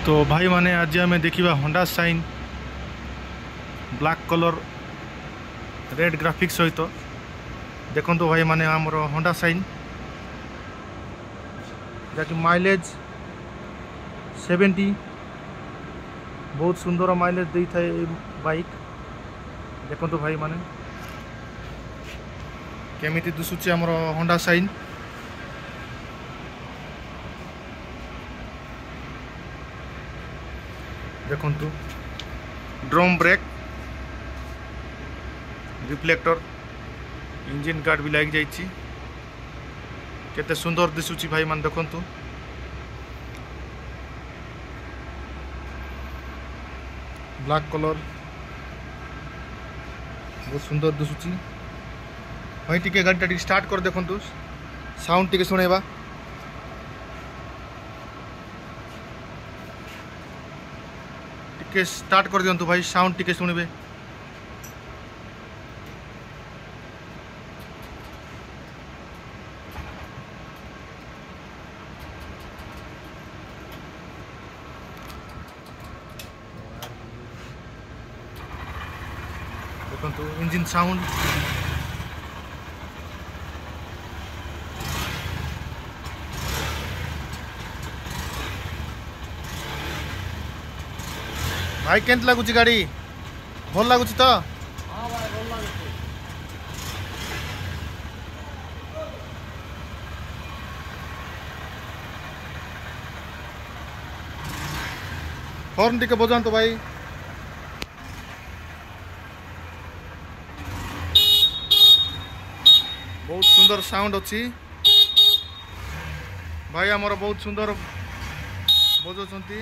तो भाई माने आज आम देखा Honda Shine black colour red graphics सहित देखो भाई माने आमर होंडा साइन जहाँकि माइलेज 70 बहुत सुंदर माइलेज दे था बाइक देखो भाई माने केमी दिशुचे आमर होंडा साइन देखु drum brake reflector engine guard भी लग जाइए केते सुंदर दिशुची भाई मान देखु ब्लैक कलर बहुत सुंदर दिशुची भाई टिके गाड़ी टी स्टार्ट कर देखु साउंड टिके सुनेबा टिके स्टार्ट कर दियंतु भाई साउंड टिके सुनबे देखंतु इंजिन साउंड भाई केंत लगुच गाड़ी भल लगुच तो हॉर्न टिके बजांतु भाई बहुत सुंदर साउंड अच्छी भाई आमर बहुत सुंदर बजाउछंती।